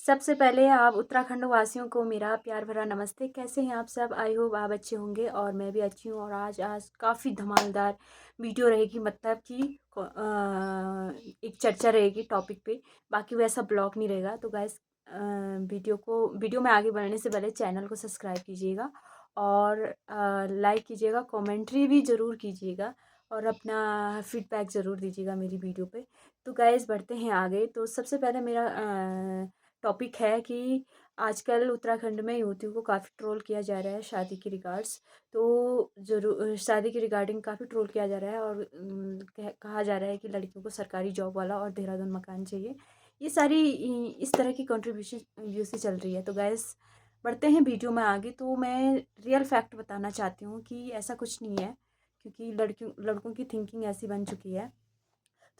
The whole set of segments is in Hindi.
सबसे पहले आप उत्तराखंड वासियों को मेरा प्यार भरा नमस्ते। कैसे हैं आप सब? आई होप आप अच्छे होंगे और मैं भी अच्छी हूँ। और आज काफ़ी धमाकेदार वीडियो रहेगी, मतलब कि एक चर्चा रहेगी टॉपिक पे। बाकी वैसा ब्लॉग नहीं रहेगा। तो गाइस, वीडियो में आगे बढ़ने से पहले चैनल को सब्सक्राइब कीजिएगा और लाइक कीजिएगा, कमेंट्री भी ज़रूर कीजिएगा और अपना फीडबैक ज़रूर दीजिएगा मेरी वीडियो पे। तो गाइस, बढ़ते हैं आगे। तो सबसे पहले मेरा टॉपिक है कि आजकल उत्तराखंड में युवतियों को काफ़ी ट्रोल किया जा रहा है शादी के रिगार्ड्स। तो ज़रूर शादी के रिगार्डिंग काफ़ी ट्रोल किया जा रहा है और कहा जा रहा है कि लड़कियों को सरकारी जॉब वाला और देहरादून मकान चाहिए। ये सारी इस तरह की कंट्रीब्यूशन व्यू से चल रही है। तो गैस, बढ़ते हैं वीडियो में आगे। तो मैं रियल फैक्ट बताना चाहती हूँ कि ऐसा कुछ नहीं है, क्योंकि लड़कों की थिंकिंग ऐसी बन चुकी है।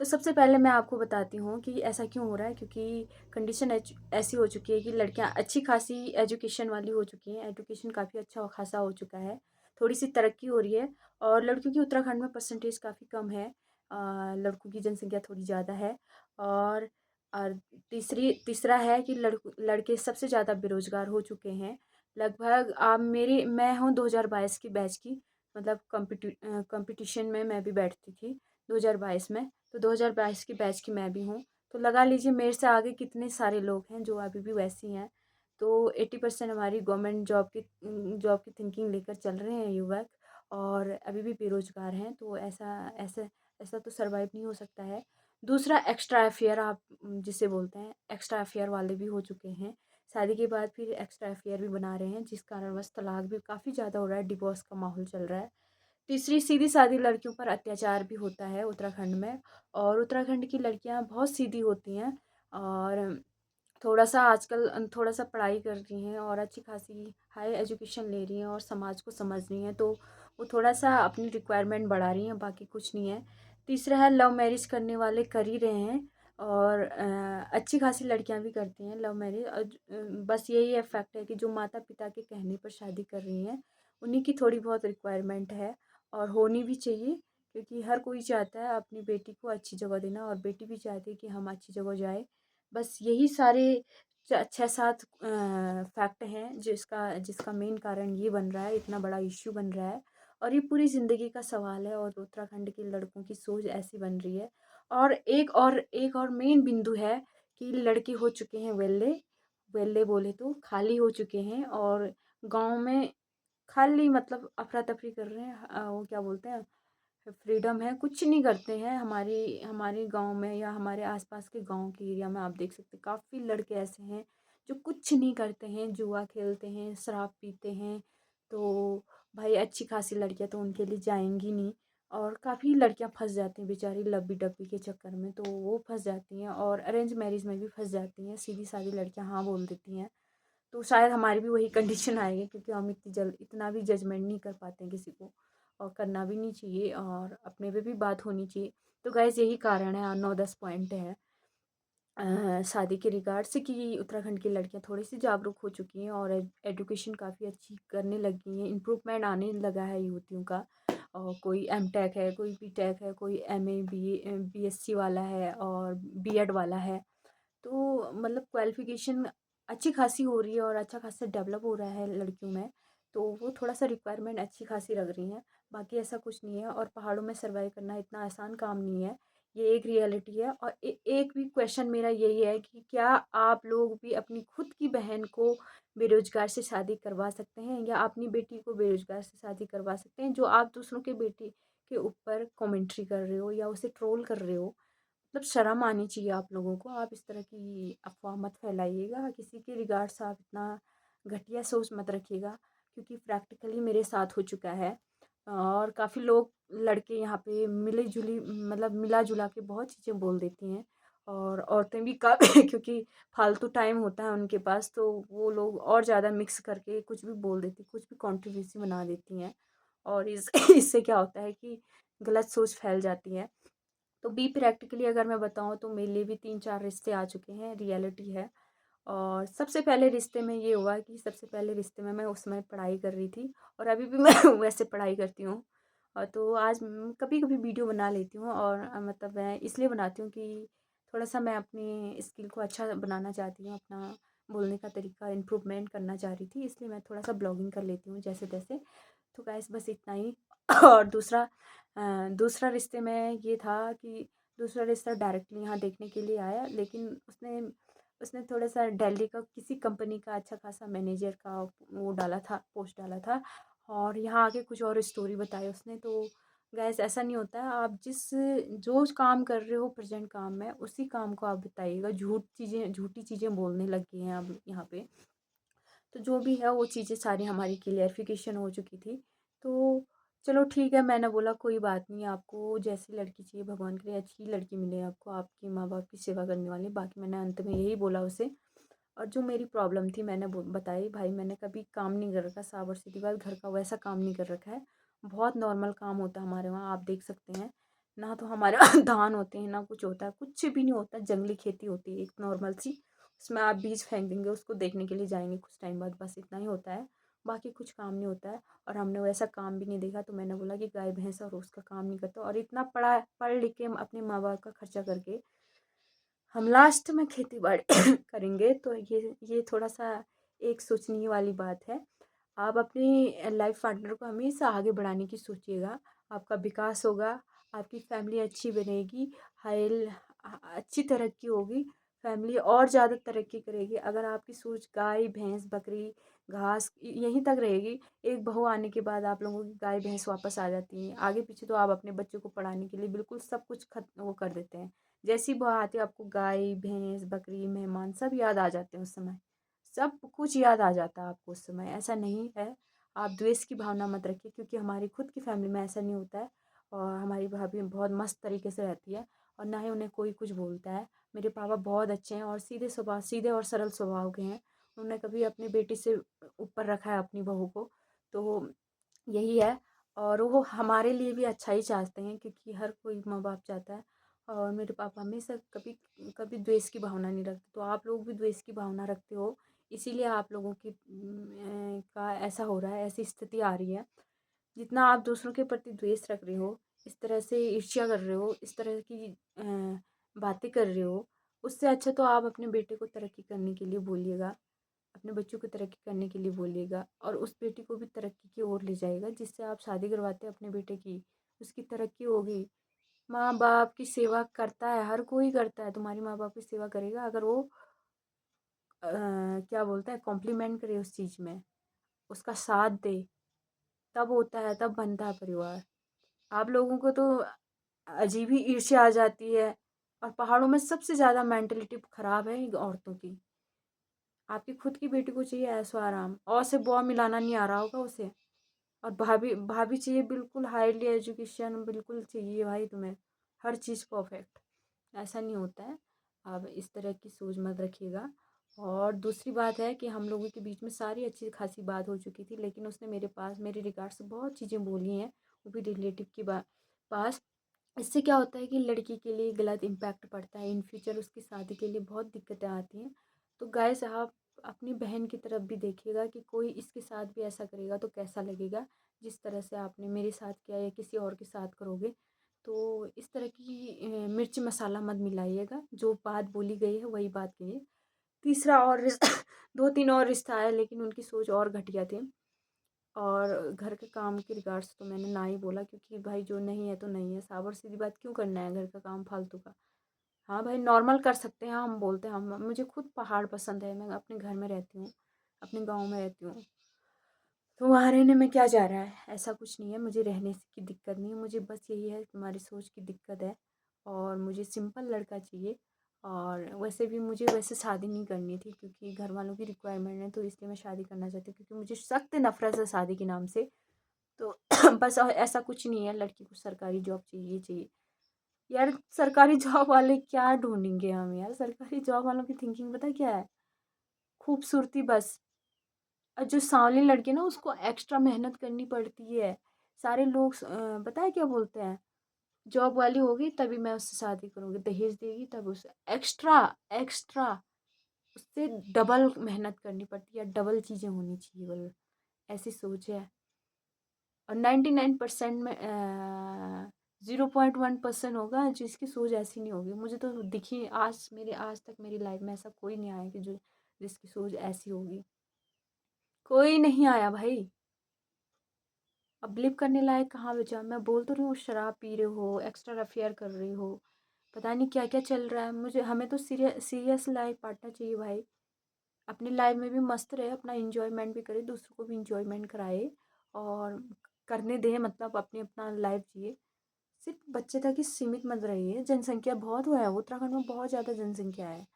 तो सबसे पहले मैं आपको बताती हूँ कि ऐसा क्यों हो रहा है। क्योंकि कंडीशन ऐसी हो चुकी है कि लड़कियाँ अच्छी खासी एजुकेशन वाली हो चुकी हैं। एजुकेशन काफ़ी अच्छा खासा हो चुका है, थोड़ी सी तरक्की हो रही है। और लड़कियों की उत्तराखंड में परसेंटेज काफ़ी कम है। लड़कों की जनसंख्या थोड़ी ज़्यादा है। और और तीसरा है कि लड़के सबसे ज़्यादा बेरोजगार हो चुके हैं। लगभग आप मेरी मैं हूँ 2022 की बैच की, मतलब कंपटीशन में मैं भी बैठती थी 2022 में। तो 2022 की बैच की मैं भी हूँ। तो लगा लीजिए मेरे से आगे कितने सारे लोग हैं जो अभी भी वैसी हैं। तो 80% हमारी गवर्नमेंट जॉब की थिंकिंग लेकर चल रहे हैं युवक, और अभी भी बेरोजगार हैं। तो ऐसा ऐसा ऐसा तो सरवाइव नहीं हो सकता है। दूसरा, एक्स्ट्रा अफेयर आप जिसे बोलते हैं, एक्स्ट्रा अफेयर वाले भी हो चुके हैं। शादी के बाद फिर एक्स्ट्रा अफेयर भी बना रहे हैं, जिस कारणवश तलाक भी काफ़ी ज़्यादा हो रहा है, डिवोर्स का माहौल चल रहा है। तीसरी, सीधी सादी लड़कियों पर अत्याचार भी होता है उत्तराखंड में। और उत्तराखंड की लड़कियां बहुत सीधी होती हैं और थोड़ा-सा आजकल थोड़ा-सा पढ़ाई कर रही हैं और अच्छी खासी हाई एजुकेशन ले रही हैं और समाज को समझ रही हैं। तो वो थोड़ा-सा अपनी रिक्वायरमेंट बढ़ा रही हैं, बाकी कुछ नहीं है। तीसरा है, लव मैरिज करने वाले कर ही रहे हैं और अच्छी खासी लड़कियां भी करती हैं लव मैरिज। और बस यही है फैक्ट है कि जो माता-पिता के कहने पर शादी कर रही हैं, उन्हीं की थोड़ी बहुत रिक्वायरमेंट है और होनी भी चाहिए। क्योंकि हर कोई चाहता है अपनी बेटी को अच्छी जगह देना और बेटी भी चाहती है कि हम अच्छी जगह जाए। बस यही सारे 6-7 फैक्ट हैं जिसका जिसका मेन कारण ये बन रहा है, इतना बड़ा इश्यू बन रहा है। और ये पूरी ज़िंदगी का सवाल है और उत्तराखंड के लड़कों की सोच ऐसी बन रही है। और एक और मेन बिंदु है कि लड़के हो चुके हैं वेले, वेले बोले तो खाली हो चुके हैं। और गाँव में खाली मतलब अफरा-तफरी कर रहे हैं। वो क्या बोलते हैं, फ्रीडम है, कुछ नहीं करते हैं। हमारी हमारे गांव में या हमारे आसपास के गांव के एरिया में आप देख सकते हैं काफ़ी लड़के ऐसे हैं जो कुछ नहीं करते हैं, जुआ खेलते हैं, शराब पीते हैं। तो भाई, अच्छी खासी लड़कियां तो उनके लिए जाएंगी नहीं। और काफ़ी लड़कियां फंस जाती हैं बेचारी लब्बी डब्बी के चक्कर में। तो वो फंस जाती हैं और अरेंज मैरिज में भी फंस जाती हैं। सीधी सादी लड़कियां हाँ बोल देती हैं। तो शायद हमारी भी वही कंडीशन आएगी, क्योंकि हम इतना भी जजमेंट नहीं कर पाते हैं किसी को, और करना भी नहीं चाहिए और अपने पे भी बात होनी चाहिए। तो गाइस, यही कारण है, 9-10 पॉइंट है शादी के रिगार्ड से, कि उत्तराखंड की लड़कियां थोड़ी सी जागरूक हो चुकी हैं और एजुकेशन काफ़ी अच्छी करने लगी हैं। इम्प्रूवमेंट आने लगा है युवतियों का। और कोई एम टेक है, कोई बी टेक है, कोई M A B S C वाला है और बी एड वाला है। तो मतलब क्वालिफ़िकेशन अच्छी खासी हो रही है और अच्छा खासा डेवलप हो रहा है लड़कियों में। तो वो थोड़ा-सा रिक्वायरमेंट अच्छी खासी रख रही हैं, बाकी ऐसा कुछ नहीं है। और पहाड़ों में सर्वाइव करना इतना आसान काम नहीं है, ये एक रियलिटी है। और एक भी क्वेश्चन मेरा यही है कि क्या आप लोग भी अपनी खुद की बहन को बेरोज़गार से शादी करवा सकते हैं, या अपनी बेटी को बेरोज़गार से शादी करवा सकते हैं, जो आप दूसरों के बेटी के ऊपर कमेंट्री कर रहे हो या उसे ट्रोल कर रहे हो? मतलब शर्म आनी चाहिए आप लोगों को। आप इस तरह की अफ़वाह मत फैलाइएगा, किसी के रिगार्ड्स आप इतना घटिया सोच मत रखिएगा, क्योंकि प्रैक्टिकली मेरे साथ हो चुका है। और काफ़ी लोग लड़के यहाँ पे मिली-जुली मतलब मिला-जुला के बहुत चीज़ें बोल देती हैं। और औरतें भी का क्योंकि फालतू टाइम होता है उनके पास, तो वो लोग और ज़्यादा मिक्स करके कुछ भी बोल देती, कुछ भी कंट्रोवर्सी बना देती हैं। और इससे क्या होता है कि गलत सोच फैल जाती है। तो बी प्रैक्टिकली अगर मैं बताऊँ तो मेरे लिए भी 3-4 रिश्ते आ चुके हैं, रियलिटी है। और सबसे पहले रिश्ते में ये हुआ कि सबसे पहले रिश्ते में मैं उस समय पढ़ाई कर रही थी और अभी भी मैं वैसे पढ़ाई करती हूँ। और तो आज कभी-कभी वीडियो बना लेती हूँ और मतलब मैं इसलिए बनाती हूँ कि थोड़ा-सा मैं अपनी स्किल को अच्छा बनाना चाहती हूँ, अपना बोलने का तरीका इम्प्रूवमेंट करना चाह रही थी, इसलिए मैं थोड़ा सा ब्लॉगिंग कर लेती हूँ जैसे तैसे। तो गाइस बस इतना ही। और दूसरा रिश्ते में ये था कि दूसरा रिश्ता डायरेक्टली यहाँ देखने के लिए आया, लेकिन उसने उसने थोड़ा सा दिल्ली का किसी कंपनी का अच्छा खासा मैनेजर का वो डाला था, पोस्ट डाला था, और यहाँ आके कुछ और स्टोरी बताई उसने। तो गैस ऐसा नहीं होता है, आप जो काम कर रहे हो प्रेजेंट काम में, उसी काम को आप बताइएगा। झूठी चीज़ें बोलने लग गए हैं अब यहाँ पे। तो जो भी है वो चीज़ें सारी हमारी क्लियरिफिकेशन हो चुकी थी। तो चलो ठीक है, मैंने बोला कोई बात नहीं, आपको जैसी लड़की चाहिए भगवान करे अच्छी लड़की मिले आपको, आपके माँ बाप की सेवा करने वाली। बाकी मैंने अंत में यही बोला उसे। और जो मेरी प्रॉब्लम थी मैंने बताई, भाई मैंने कभी काम नहीं कर रखा, साबर सीधी बात, घर का वैसा काम नहीं कर रखा है। बहुत नॉर्मल काम होता है हमारे वहाँ, आप देख सकते हैं ना। तो हमारे वहाँ धान होते हैं ना कुछ होता है, कुछ भी नहीं होता, जंगली खेती होती है एक नॉर्मल सी। उसमें आप बीज फेंक देंगे, उसको देखने के लिए जाएंगे कुछ टाइम बाद, बस इतना ही होता है। बाकी कुछ काम नहीं होता है। और हमने वैसा काम भी नहीं देखा, तो मैंने बोला कि गाय भैंस और उसका काम नहीं करता, और इतना पढ़ लिख के अपने माँ बाप का खर्चा करके हम लास्ट में खेती बाड़ी करेंगे। तो ये थोड़ा सा एक सोचने वाली बात है। आप अपनी लाइफ पार्टनर को हमेशा आगे बढ़ाने की सोचिएगा, आपका विकास होगा, आपकी फैमिली अच्छी बनेगी, हाइल अच्छी तरक्की होगी, फैमिली और ज़्यादा तरक्की करेगी। अगर आपकी सोच गाय भैंस बकरी घास यहीं तक रहेगी, एक बहू आने के बाद आप लोगों की गाय भैंस वापस आ जाती हैं, आगे पीछे तो आप अपने बच्चों को पढ़ाने के लिए बिल्कुल सब कुछ वो कर देते हैं। जैसी बहू आती है आपको गाय भैंस बकरी मेहमान सब याद आ जाते हैं उस समय, सब कुछ याद आ जाता है आपको उस समय। ऐसा नहीं है, आप द्वेष की भावना मत रखिए, क्योंकि हमारी खुद की फैमिली में ऐसा नहीं होता है। और हमारी भाभी बहुत मस्त तरीके से रहती है, और ना ही उन्हें कोई कुछ बोलता है। मेरे पापा बहुत अच्छे हैं और सीधे और सरल स्वभाव के हैं। उन्होंने कभी अपनी बेटी से ऊपर रखा है अपनी बहू को। तो यही है। और वो हमारे लिए भी अच्छा ही चाहते हैं, क्योंकि हर कोई माँ बाप चाहता है। और मेरे पापा हमेशा कभी कभी द्वेष की भावना नहीं रखते। तो आप लोग भी द्वेष की भावना रखते हो, इसीलिए आप लोगों की का ऐसा हो रहा है, ऐसी स्थिति आ रही है। जितना आप दूसरों के प्रति द्वेष रख रहे हो, इस तरह से ईर्ष्या कर रहे हो, इस तरह की बातें कर रहे हो, उससे अच्छा तो आप अपने बेटे को तरक्की करने के लिए बोलिएगा, अपने बच्चों को तरक्की करने के लिए बोलिएगा, और उस बेटी को भी तरक्की की ओर ले जाएगा। जिससे आप शादी करवाते हैं अपने बेटे की, उसकी तरक्की होगी। माँ बाप की सेवा करता है, हर कोई करता है। तुम्हारी माँ बाप की सेवा करेगा अगर वो क्या बोलता है, कॉम्प्लीमेंट करे उस चीज़ में, उसका साथ दे, तब होता है, तब बनता है परिवार। आप लोगों को तो अजीब ही ईर्ष्या आ जाती है। और पहाड़ों में सबसे ज़्यादा मेंटलिटी ख़राब है औरतों की। आपकी खुद की बेटी को चाहिए ऐशो आराम, और से ब मिलाना नहीं आ रहा होगा उसे। और भाभी भाभी चाहिए बिल्कुल हाईली एजुकेशन, बिल्कुल चाहिए भाई तुम्हें हर चीज़ परफेक्ट। ऐसा नहीं होता है, आप इस तरह की सोच मत रखिएगा। और दूसरी बात है कि हम लोगों के बीच में सारी अच्छी खासी बात हो चुकी थी, लेकिन उसने मेरे पास मेरे रिगार्ड से बहुत चीज़ें बोली हैं, वो भी रिलेटिव की पास। इससे क्या होता है कि लड़की के लिए गलत इम्पैक्ट पड़ता है, इन फ्यूचर उसकी शादी के लिए बहुत दिक्कतें आती हैं। तो गाइस आप अपनी बहन की तरफ भी देखिएगा कि कोई इसके साथ भी ऐसा करेगा तो कैसा लगेगा, जिस तरह से आपने मेरे साथ किया या किसी और के साथ करोगे। तो इस तरह की मिर्च मसाला मत मिलाइएगा, जो बात बोली गई है वही बात कहिए। तीसरा और रिश्ता 2-3 और रिश्ता आया, लेकिन उनकी सोच और घटिया थी। और घर के काम के रिगार्ड्स तो मैंने ना ही बोला, क्योंकि भाई जो नहीं है तो नहीं है, साबर सीधी बात, क्यों करना है घर का काम फालतू का। हाँ भाई नॉर्मल कर सकते हैं, हम बोलते हैं, हम मुझे खुद पहाड़ पसंद है, मैं अपने घर में रहती हूँ, अपने गांव में रहती हूँ। तो वहाँ रहने में क्या जा रहा है, ऐसा कुछ नहीं है, मुझे रहने की दिक्कत नहीं है। मुझे बस यही है कि तुम्हारी सोच की दिक्कत है, और मुझे सिंपल लड़का चाहिए। और वैसे भी मुझे वैसे शादी नहीं करनी थी, क्योंकि घर वालों की रिक्वायरमेंट है, तो इसलिए मैं शादी करना चाहती हूँ, क्योंकि मुझे सख्त नफरत है शादी के नाम से। तो बस ऐसा कुछ नहीं है, लड़की को सरकारी जॉब चाहिए चाहिए। यार सरकारी जॉब वाले क्या ढूंढेंगे हम, यार सरकारी जॉब वालों की थिंकिंग पता क्या है, खूबसूरती बस। और जो सांवली लड़की है ना, उसको एक्स्ट्रा मेहनत करनी पड़ती है। सारे लोग पता है क्या बोलते हैं, जॉब वाली होगी तभी मैं उससे शादी करूँगी, दहेज देगी तब उसे एक्स्ट्रा एक्स्ट्रा उससे डबल मेहनत करनी पड़ती है, डबल चीज़ें होनी चाहिए, बोलो ऐसी सोच है। और 99% में 0.1% होगा जिसकी सोच ऐसी नहीं होगी। मुझे तो दिखी आज तक मेरी लाइफ में ऐसा कोई नहीं आया कि जो जिसकी सोच ऐसी होगी। कोई नहीं आया भाई। अब बिलीव करने लायक कहाँ बचा। मैं बोल तो रही हूँ शराब पी रहे हो, एक्स्ट्रा अफेयर कर रही हो, पता नहीं क्या क्या चल रहा है। मुझे हमें तो सीरियस लाइफ पार्टनर चाहिए भाई। अपनी लाइफ में भी मस्त रहे, अपना इंजॉयमेंट भी करे, दूसरों को भी इंजॉयमेंट कराए और करने दे, मतलब अपनी अपना लाइफ जिए। सिर्फ बच्चे तक ही सीमित मत रहिए। जनसंख्या बहुत हुआ है उत्तराखंड में, बहुत ज़्यादा जनसंख्या है।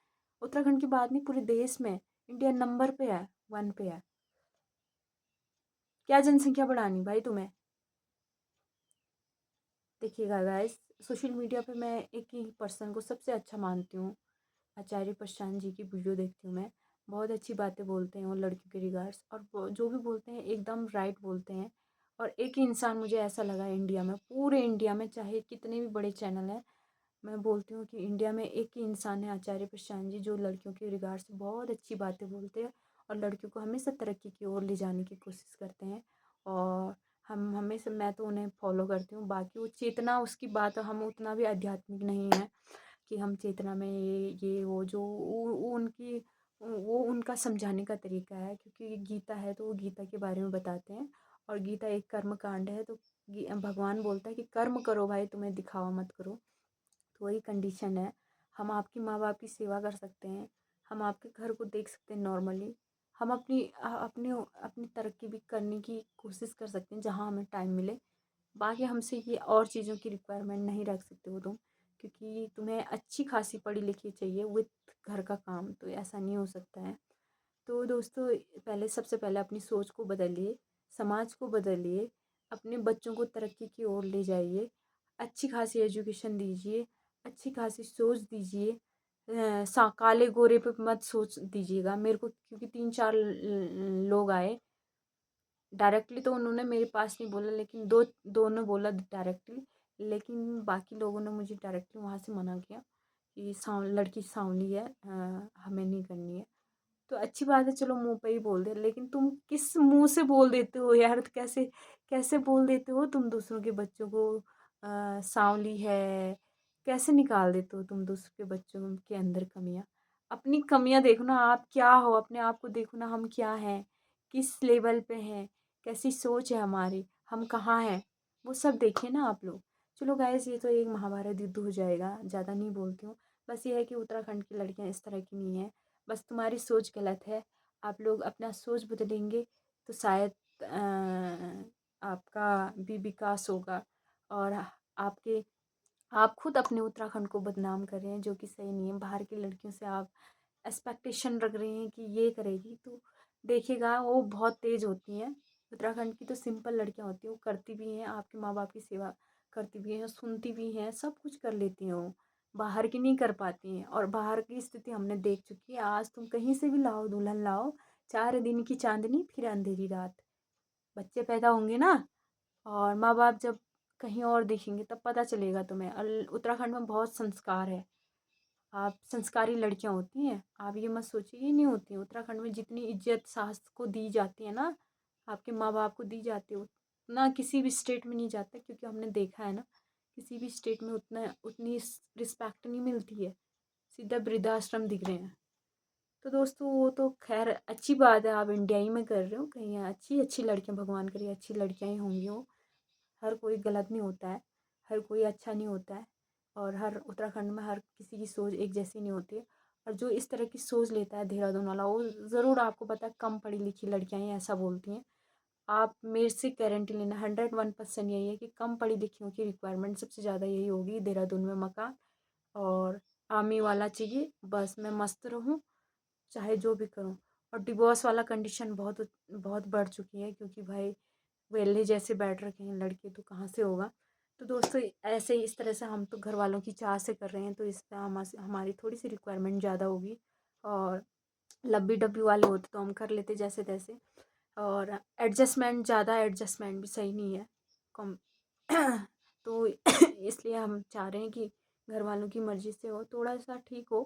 उत्तराखंड की बात नहीं, पूरे देश में इंडिया नंबर पे है, 1 पे है। क्या जनसंख्या बढ़ानी भाई तुम्हें। देखिएगा गाइस, सोशल मीडिया पे मैं एक ही पर्सन को सबसे अच्छा मानती हूँ। आचार्य प्रशांत जी की वीडियो देखती हूँ मैं। बहुत अच्छी बातें बोलते हैं वो लड़कियों के रिगार्ड्स, और जो भी बोलते हैं एकदम राइट बोलते हैं। और एक ही इंसान मुझे ऐसा लगा है इंडिया में, पूरे इंडिया में, चाहे कितने भी बड़े चैनल हैं, मैं बोलती हूँ कि इंडिया में एक ही इंसान है आचार्य प्रशांत जी, जो लड़कियों के रिगार्ड्स बहुत अच्छी बातें बोलते हैं और लड़कियों को हमेशा तरक्की की ओर ले जाने की कोशिश करते हैं। और हम हमेशा, मैं तो उन्हें फॉलो करती हूँ। बाकी वो चेतना, उसकी बात, हम उतना भी आध्यात्मिक नहीं है कि हम चेतना में ये वो जो वो उनका समझाने का तरीका है, क्योंकि गीता है तो वो गीता के बारे में बताते हैं। और गीता एक कर्म कांड है, तो भगवान बोलता है कि कर्म करो भाई, तुम्हें दिखावा मत करो। तो वही कंडीशन है। हम आपके माँ बाप की सेवा कर सकते हैं, हम आपके घर को देख सकते हैं नॉर्मली, हम अपनी अपनी तरक्की भी करने की कोशिश कर सकते हैं जहाँ हमें टाइम मिले। बाकी हमसे ये और चीज़ों की रिक्वायरमेंट नहीं रख सकते हो तुम, क्योंकि तुम्हें अच्छी खासी पढ़ी लिखी चाहिए विथ घर का काम, तो ऐसा नहीं हो सकता है। तो दोस्तों, पहले सबसे पहले अपनी सोच को बदलिए, समाज को बदलिए, अपने बच्चों को तरक्की की ओर ले जाइए, अच्छी खासी एजुकेशन दीजिए, अच्छी खासी सोच दीजिए। काले गोरे पे मत सोच दीजिएगा मेरे को, क्योंकि 3-4 लोग आए डायरेक्टली, तो उन्होंने मेरे पास नहीं बोला, लेकिन दोनों बोला डायरेक्टली। लेकिन बाकी लोगों ने मुझे डायरेक्टली वहाँ से मना किया कि लड़की सांवली है, हमें नहीं करनी है। तो अच्छी बात है, चलो मुंह पे ही बोल दे, लेकिन तुम किस मुंह से बोल देते हो यार। तो कैसे कैसे बोल देते हो तुम दूसरों के बच्चों को सांवली है। कैसे निकाल देते हो तुम दूसरों के बच्चों के अंदर कमियां। अपनी कमियां देखो ना, आप क्या हो, अपने आप को देखो ना, हम क्या हैं, किस लेवल पे हैं, कैसी सोच है हमारी, हम कहाँ हैं, वो सब देखिए ना आप लोग। चलो गाइस, ये तो एक महाभारत युद्ध हो जाएगा, ज़्यादा नहीं बोलती हूँ। बस ये है कि उत्तराखंड की लड़कियाँ इस तरह की नहीं है। बस तुम्हारी सोच गलत है। आप लोग अपना सोच बदलेंगे तो शायद आपका भी विकास होगा। और आपके आप खुद अपने उत्तराखंड को बदनाम कर रहे हैं, जो कि सही नहीं है। बाहर की लड़कियों से आप एक्सपेक्टेशन रख रहे हैं कि ये करेगी, तो देखिएगा वो बहुत तेज़ होती हैं। उत्तराखंड की तो सिंपल लड़कियां होती हैं, वो करती भी हैं, आपके माँ बाप की सेवा करती भी हैं, सुनती भी हैं, सब कुछ कर लेती हैं वो। बाहर की नहीं कर पाती हैं, और बाहर की स्थिति हमने देख चुकी है। आज तुम कहीं से भी लाओ दुल्हन लाओ, 4 दिन की चांदनी फिर अंधेरी रात। बच्चे पैदा होंगे ना, और माँ बाप जब कहीं और देखेंगे तब पता चलेगा तुम्हें। उत्तराखंड में बहुत संस्कार है। आप संस्कारी लड़कियां होती हैं, आप ये मत सोचिए ये नहीं होती हैं। उत्तराखंड में जितनी इज्जत सास को दी जाती है ना, आपके माँ बाप को दी जाती है, उतना किसी भी स्टेट में नहीं जाता, क्योंकि हमने देखा है ना, किसी भी स्टेट में उतना उतनी रिस्पेक्ट नहीं मिलती है। सीधा वृद्धाश्रम दिख रहे हैं। तो दोस्तों, वो तो खैर अच्छी बात है, आप इंडिया ही में कर रहे हो, कहीं अच्छी अच्छी लड़कियां, भगवान करे अच्छी लड़कियां ही होंगी वो। हर कोई गलत नहीं होता है, हर कोई अच्छा नहीं होता है, और हर उत्तराखंड में हर किसी की सोच एक जैसी नहीं होती है। और जो इस तरह की सोच लेता है देहरादून वाला, वो ज़रूर आपको पता है कम पढ़ी लिखी लड़कियां ही ऐसा बोलती हैं। आप मेरे से गारंटी लेना, 101% यही है कि कम पढ़ी लिखियों की रिक्वायरमेंट सबसे ज़्यादा यही होगी देहरादून में। मकान और आर्मी वाला चाहिए, बस मैं मस्त रहूँ, चाहे जो भी करूँ। और डिवोर्स वाला कंडीशन बहुत बहुत बढ़ चुकी है, क्योंकि भाई वेले जैसे बैठ रखे हैं लड़के, तो कहाँ से होगा। तो दोस्तों, ऐसे ही इस तरह से हम तो घर वालों की चाह से कर रहे हैं, तो इस तरह हमारी थोड़ी सी रिक्वायरमेंट ज़्यादा होगी। और लब्बी डब्बी वाले होते तो हम कर लेते जैसे तैसे। और एडजस्टमेंट, ज़्यादा एडजस्टमेंट भी सही नहीं है, कम। तो इसलिए हम चाह रहे हैं कि घर वालों की मर्ज़ी से हो, थोड़ा सा ठीक हो।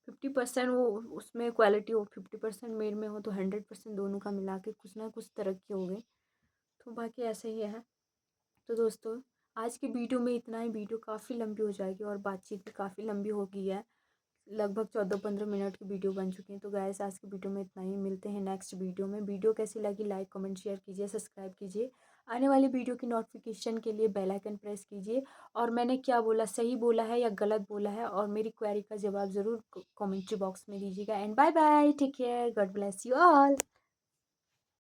50% वो उसमें क्वालिटी हो, 50% मेल में हो, तो 100% दोनों का मिला के कुछ ना कुछ तरक्की हो गई। तो बाकी ऐसे ही है। तो दोस्तों, आज की वीडियो में इतना ही। वीडियो काफ़ी लंबी हो जाएगी और बातचीत भी काफ़ी लंबी हो गई है। लगभग 14-15 मिनट की वीडियो बन चुकी है। तो गाइस आज की वीडियो में इतना ही, मिलते हैं नेक्स्ट वीडियो में। वीडियो कैसी लगी लाइक कमेंट शेयर कीजिए, सब्सक्राइब कीजिए। आने वाली वीडियो की नोटिफिकेशन के लिए बेल आइकन प्रेस कीजिए। और मैंने क्या बोला, सही बोला है या गलत बोला है, और मेरी क्वेरी का जवाब ज़रूर कमेंट्री बॉक्स में दीजिएगा। And bye bye, take care, God bless you all.